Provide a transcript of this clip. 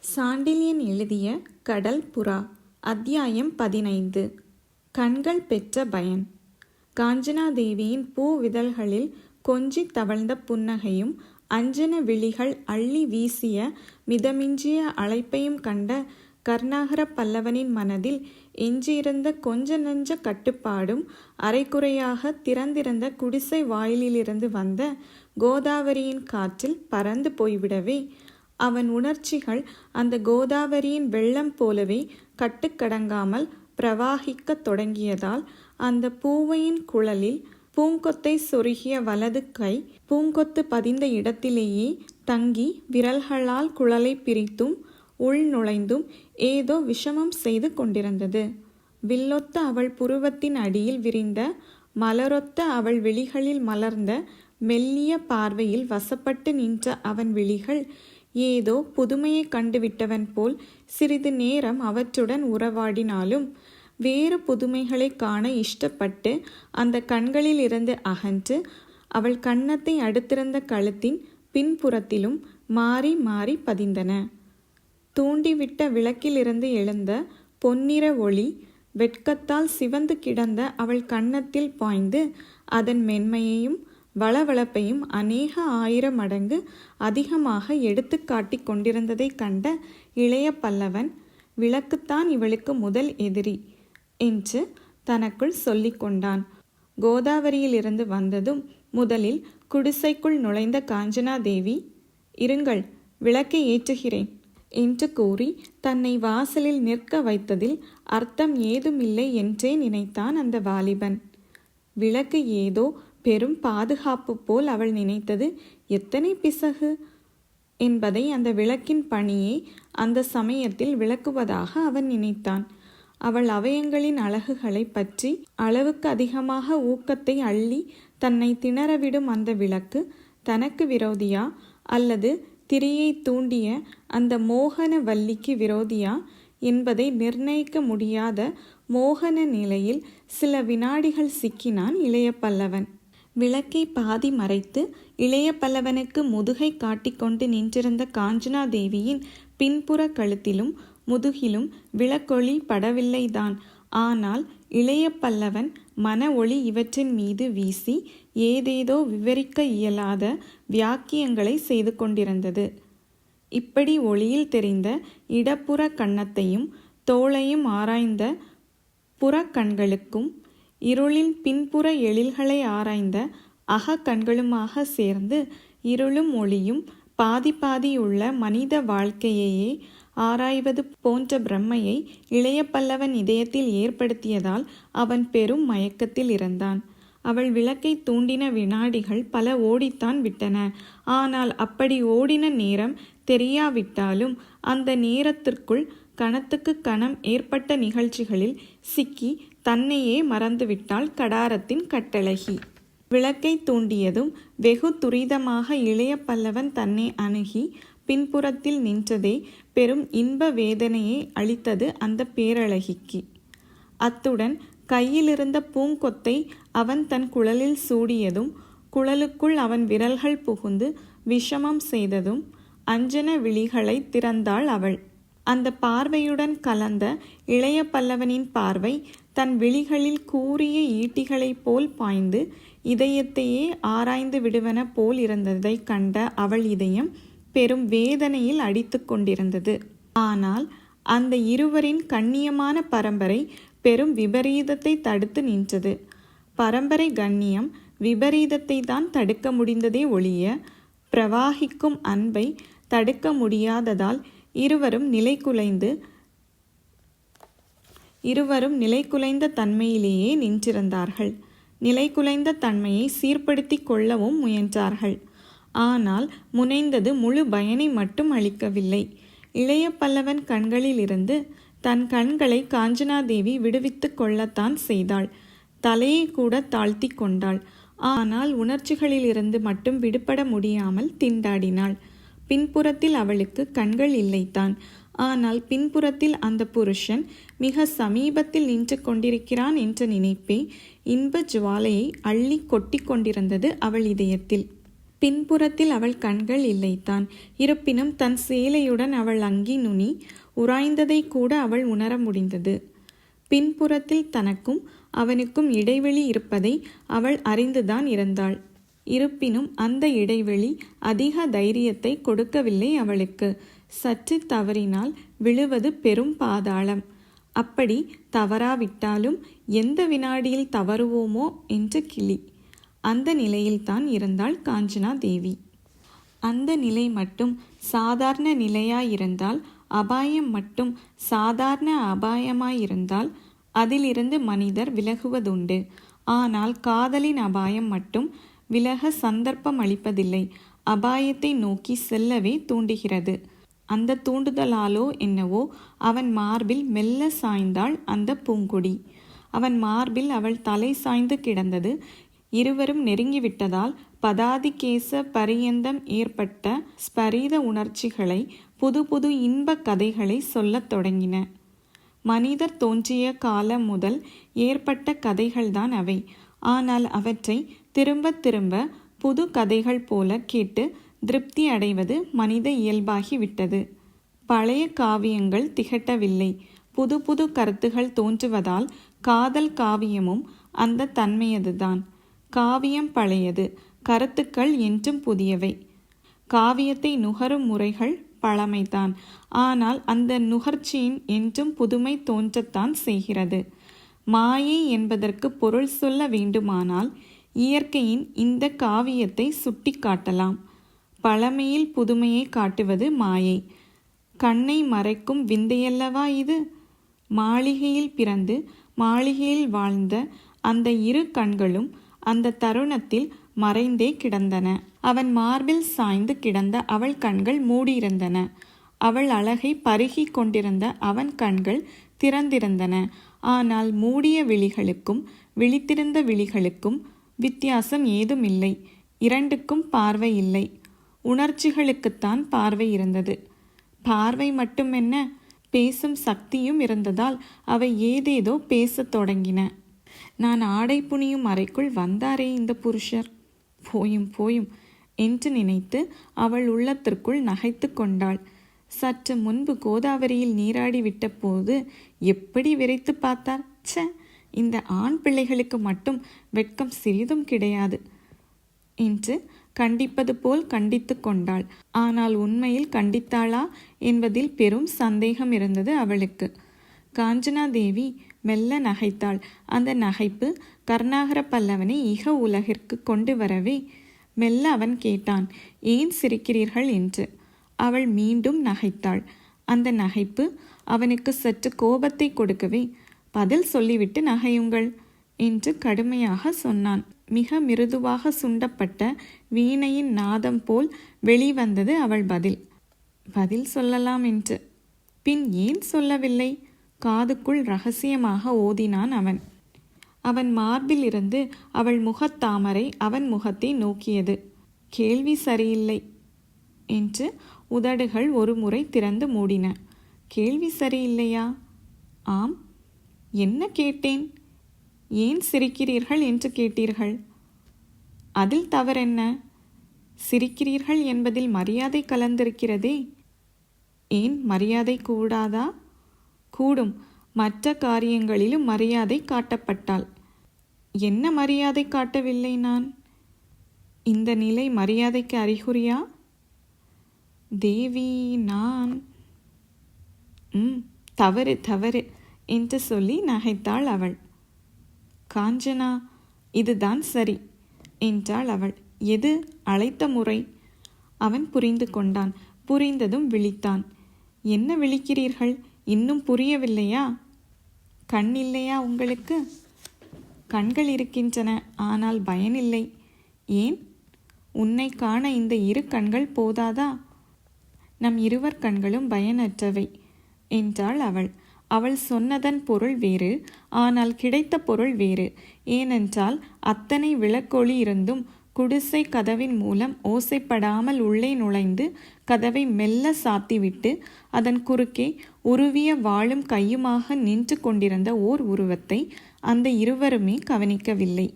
சாண்டில்யன் எழுதிய கடல் புறா. அத்தியாயம் 15. கண்கள் பெற்ற பயன். காஞ்சனாதேவியின் பூவிதழ்களில் கொஞ்சி தவழ்ந்த புன்னகையும் அஞ்சன விழிகள் அள்ளி வீசிய மிதமிஞ்சிய அழைப்பையும் கண்ட கர்நாகர பல்லவனின் மனதில் எஞ்சியிருந்த கொஞ்ச நஞ்ச கட்டுப்பாடும் அரைக்குறையாக திறந்திருந்த குடிசை வாயிலிலிருந்து வந்த கோதாவரியின் காற்றில் பறந்து போய்விடவே அவன் உணர்ச்சிகள் அந்த கோதாவரியின் வெள்ளம் போலவே கட்டுக்கடங்காமல் பிரவாகிக்கத் தொடங்கியதால் அந்த பூவையின் குழலில் பூங்கொத்தை சொருகிய வலது கை பூங்கொத்து பதிந்த இடத்திலேயே தங்கி விரல்களால் குழலை பிரித்தும் உள் நுழைந்தும் ஏதோ விஷமம் செய்து கொண்டிருந்தது. வில்லொத்த அவள் புருவத்தின் அடியில் விரிந்த மலரொத்த அவள் விழிகளில் மலர்ந்த மெல்லிய பார்வையில் வசப்பட்டு நின்ற அவன் விழிகள் ஏதோ புதுமையை கண்டுவிட்டவன் போல் சிறிது நேரம் அவற்றுடன் உறவாடினாலும் வேறு புதுமைகளை காண இஷ்டப்பட்டு அந்த கண்களில் இருந்து அகன்று அவள் கன்னத்தை அடுத்திருந்த கழுத்தின் பின்புறத்திலும் மாறி மாறி பதிந்தன. தூண்டிவிட்ட விளக்கிலிருந்து எழுந்த பொன்னிற ஒளி வெட்கத்தால் சிவந்து கிடந்த அவள் கன்னத்தில் பாய்ந்து அதன் மென்மையையும் வளவளப்பையும் அநேக 1000 மடங்கு அதிகமாக எடுத்து காட்டி கொண்டிருந்ததை கண்ட இளைய பல்லவன், விளக்குத்தான் இவளுக்கு முதல் எதிரி என்று தனக்குள் சொல்லி கொண்டான். கோதாவரியிலிருந்து வந்ததும் முதலில் குடிசைக்குள் நுழைந்த காஞ்சனாதேவி, இருங்கள், விளக்கை ஏற்றுகிறேன் என்று கூறி தன்னை வாசலில் நிற்க வைத்ததில் அர்த்தம் ஏதுமில்லை என்றே நினைத்தான் அந்த வாலிபன். விளக்கு ஏதோ பெரும் பாதுகாப்பு போல் அவள் நினைத்தது எத்தனை பிசகு என்பதை அந்த விளக்கின் பணியே அந்த சமயத்தில் விளக்குவதாக அவன் நினைத்தான். அவள் அவயங்களின் அழகுகளை பற்றி அளவுக்கு அதிகமாக ஊக்கத்தை அள்ளி தன்னை திணறவிடும் அந்த விளக்கு தனக்கு விரோதியா அல்லது திரியை தூண்டிய அந்த மோகன வல்லிக்கு விரோதியா என்பதை நிர்ணயிக்க முடியாத மோகன நிலையில் சில வினாடிகள் சிக்கினான் இளைய பல்லவன். விளக்கை பாதி மறைத்து இளைய பல்லவனுக்கு முதுகை காட்டிக்கொண்டு நின்றிருந்த காஞ்சனாதேவியின் பின்புற கழுத்திலும் முதுகிலும் விளக்கொளி படவில்லைதான். ஆனால் இளைய பல்லவன் மன ஒளி இவற்றின் மீது வீசி ஏதேதோ விவரிக்க இயலாத வியாக்கியங்களை செய்து கொண்டிருந்தது. இப்படி ஒளியில் தெரிந்த இடப்புற கன்னத்தையும் தோளையும் ஆராய்ந்த புறக்கண்களுக்கும் இருளின் பின்புற எழில்களை ஆராய்ந்த அகக்கண்களுமாக சேர்ந்து இருளும் ஒளியும் பாதி பாதியுள்ள மனித வாழ்க்கையையே ஆராய்வது போன்ற பிரம்மையை இளைய பல்லவன் இதயத்தில் ஏற்படுத்தியதால் அவன் பெரும் மயக்கத்தில் இருந்தான். அவள் விளக்கை தூண்டின வினாடிகள் பல ஓடித்தான் விட்டன. ஆனால் அப்படி ஓடின நேரம் தெரியாவிட்டாலும் அந்த நேரத்திற்குள் கணத்துக்கு கணம் ஏற்பட்ட நிகழ்ச்சிகளில் சிக்கி தன்னையே மறந்துவிட்டாள் கடாரத்தின் கட்டழகி. விளக்கை தூண்டியதும் வெகு துரிதமாக இளைய பல்லவன் தன்னை அணுகி பின்புறத்தில் நின்றதே பெரும் இன்ப வேதனையை அளித்தது அந்த பேரழகிக்கு. அத்துடன் கையிலிருந்த பூங்கொத்தை அவன் தன் குழலில் சூடியதும் குழலுக்குள் அவன் விரல்கள் புகுந்து விஷமம் செய்ததும் அஞ்சன விழிகளை திறந்தாள் அவள். அந்த பார்வையுடன் கலந்த இளைய பல்லவனின் பார்வை தன் விழிகளில் கூரிய ஈட்டிகளைப் போல் பாய்ந்து இதயத்தையே ஆராய்ந்து விடுவன போல் இருந்ததை கண்ட அவள் இதயம் பெரும் வேதனையில் அடித்து கொண்டிருந்தது. ஆனால் அந்த இருவரின் கண்ணியமான பரம்பரை பெரும் விபரீதத்தை தடுத்து நின்றது. பரம்பரை கண்ணியம் விபரீதத்தை தான் தடுக்க முடிந்ததே ஒழிய பிரவாகிக்கும் அன்பை தடுக்க முடியாததால் இருவரும் நிலைகுலைந்த தன்மையிலேயே நின்றிருந்தார்கள். நிலைகுலைந்த தன்மையை சீர்படுத்தி கொள்ளவும் முயன்றார்கள். ஆனால் முனைந்தது முழு பயனை மட்டும் அளிக்கவில்லை. இளைய பல்லவன் கண்களிலிருந்து தன் கண்களை காஞ்சனாதேவி விடுவித்து கொள்ளத்தான் செய்தாள். தலையை கூட தாழ்த்தி கொண்டாள். ஆனால் உணர்ச்சிகளிலிருந்து மட்டும் விடுபட முடியாமல் திண்டாடினாள். பின்புறத்தில் அவளுக்கு கண்கள் இல்லைத்தான். ஆனால் பின்புறத்தில் அந்த புருஷன் மிக சமீபத்தில் நின்று கொண்டிருக்கிறான் என்ற நினைப்பே இன்ப ஜுவாலையை அள்ளி கொட்டி கொண்டிருந்தது அவள் இதயத்தில். பின்புறத்தில் அவள் கண்கள் இல்லைத்தான். இருப்பினும் தன் சேலையுடன் அவள் அங்கி நுனி உராய்ந்ததை கூட அவள் உணர முடிந்தது. பின்புறத்தில் தனக்கும் அவனுக்கும் இடைவெளி இருப்பதை அவள் அறிந்துதான் இருந்தாள். இருப்பினும் அந்த இடைவெளி அதிக தைரியத்தை கொடுக்கவில்லை அவளுக்கு. சற்று தவறினால் விழுவது பெரும் பாதாளம். அப்படி தவறாவிட்டாலும் எந்த வினாடியில் தவறுவோமோ என்று கிளி. அந்த நிலையில்தான் இருந்தாள் காஞ்சனா தேவி. அந்த நிலை மட்டும் சாதாரண நிலையாயிருந்தால், அபாயம் மட்டும் சாதாரண அபாயமாயிருந்தால் அதிலிருந்து மனிதர் விலகுவதுண்டு. ஆனால் காதலின் அபாயம் மட்டும் விலக சந்தர்ப்பம் அளிப்பதில்லை. அபாயத்தை நோக்கி செல்லவே தூண்டுகிறது. அந்த தூண்டுதலாலோ என்னவோ அவன் மார்பில் மெல்ல சாய்ந்தாள் அந்த பூங்கொடி. அவன் மார்பில் அவள் தலை சாய்ந்து கிடந்தது. இருவரும் நெருங்கிவிட்டதால் பதாதிகேச பரியந்தம் ஏற்பட்ட ஸ்பரித உணர்ச்சிகளை, புது புது இன்ப கதைகளை சொல்லத் தொடங்கின. மனிதர் தோன்றிய காலம் முதல் ஏற்பட்ட கதைகள்தான் அவை. ஆனால் அவற்றை திரும்ப திரும்ப புது கதைகள் போல கேட்டு திருப்தி அடைவது மனித இயல்பாகிவிட்டது. பழைய காவியங்கள் திகட்டவில்லை. புது புது கருத்துகள் தோன்றுவதால் காதல் காவியமும் அந்த தன்மையதுதான். காவியம் பழையது, கருத்துக்கள் என்றும் புதியவை. காவியத்தை நுகரும் முறைகள் பழமைதான். ஆனால் அந்த நுகர்ச்சியின் என்றும் புதுமை தோன்றத்தான் செய்கிறது. மாயை என்பதற்கு பொருள் சொல்ல வேண்டுமானால் இயற்கையின் இந்த காவியத்தை சுட்டி காட்டலாம். பழமையில் புதுமையை காட்டுவது மாயை. கண்ணை மறைக்கும் விந்தையல்லவா இது? மாளிகையில் பிறந்து மாளிகையில் வாழ்ந்த அந்த இரு கண்களும் அந்த தருணத்தில் மறைந்தே கிடந்தன. அவன் மார்பில் சாய்ந்து கிடந்த அவள் கண்கள் மூடியிருந்தன. அவள் அழகை பருகி கொண்டிருந்த அவன் கண்கள் திறந்திருந்தன. ஆனால் மூடிய விழிகளுக்கும் விழித்திருந்த விழிகளுக்கும் வித்தியாசம் ஏதுமில்லை. இரண்டுக்கும் பார்வை இல்லை. உணர்ச்சிகளுக்குத்தான் பார்வை இருந்தது. பார்வை மட்டுமென்ன, பேசும் சக்தியும் இருந்ததால் அவை ஏதேதோ பேசத் தொடங்கின. நான் ஆடை புனியும் அறைக்குள் வந்தாரே இந்த புருஷர், போயும் போயும் என்று நினைத்து அவள் உள்ளத்திற்குள் நகைத்து கொண்டாள். சற்று முன்பு கோதாவரியில் நீராடி விட்ட போது எப்படி விரைத்து பார்த்தார்! ச்ச, இந்த ஆண் பிள்ளைகளுக்கு மட்டும் வெட்கம் சிறிதும் கிடையாது என்று கண்டிப்பது போல் கண்டித்து கொண்டாள். ஆனால் உண்மையில் கண்டித்தாளா என்பதில் பெரும் சந்தேகம் இருந்தது அவளுக்கு. காஞ்சனா தேவி மெல்ல நகைத்தாள். அந்த நகைப்பு கருணாகர பல்லவனை இக உலகிற்கு கொண்டு வரவே மெல்ல அவன் கேட்டான், ஏன் சிரிக்கிறீர்கள் என்று. அவள் மீண்டும் நகைத்தாள். அந்த நகைப்பு அவனுக்கு சற்று கோபத்தை கொடுக்கவே, பதில் சொல்லிவிட்டு நகையுங்கள் என்று கடுமையாக சொன்னான். மிக மிருதுவாக சுண்டப்பட்ட வீணையின் நாதம் போல் வெளிவந்தது அவள் பதில். பதில் சொல்லலாம் என்று. பின் ஏன் சொல்லவில்லை? காதுக்குள் ரகசியமாக ஓதினான் அவன். அவன் மார்பில் இருந்து அவள் முகத்தாமரை அவன் முகத்தை நோக்கியது. கேள்வி சரியில்லை என்று உதடுகள் ஒரு முறை திறந்து மூடின. கேள்வி சரியில்லையா? ஆம். என்ன கேட்டேன்? ஏன் சிரிக்கிறீர்கள் என்று கேட்டீர்கள். அதில் தவறென்ன? சிரிக்கிறீர்கள் என்பதில் மரியாதை கலந்திருக்கிறதே. ஏன் மரியாதை கூடாதா? கூடும். மற்ற காரியங்களிலும் மரியாதை காட்டப்பட்டால். என்ன மரியாதை காட்டவில்லை நான்? இந்த நிலை மரியாதைக்கு அறிகுறியா? தேவி, நான் தவறு தவறு என்று சொல்லி நகைத்தாள் அவள். காஞ்சனா, இதுதான் சரி என்றாள் அவள். எது அழைத்த முறை? அவன் புரிந்து கொண்டான். புரிந்ததும் விழித்தான். என்ன விழிக்கிறீர்கள்? இன்னும் புரியவில்லையா? கண் இல்லையா உங்களுக்கு? கண்கள் இருக்கின்றன, ஆனால் பயனில்லை. ஏன்? உன்னை காண இந்த இரு கண்கள் போதாதா? நம் இருவர் கண்களும் பயனற்றவை என்றாள் அவள். அவள் சொன்னதன் பொருள் வேறு, ஆனால் கிடைத்த பொருள் வேறு. ஏனென்றால் அத்தனை விளக்கொளி இருந்தும் குடிசை கதவின் மூலம் ஓசைப்படாமல் உள்ளே நுழைந்து கதவை மெல்ல சாத்திவிட்டு அதன் குறுக்கே உருவிய வாளும் கையுமாக நின்று கொண்டிருந்த ஓர் உருவத்தை அந்த இருவருமே கவனிக்கவில்லை.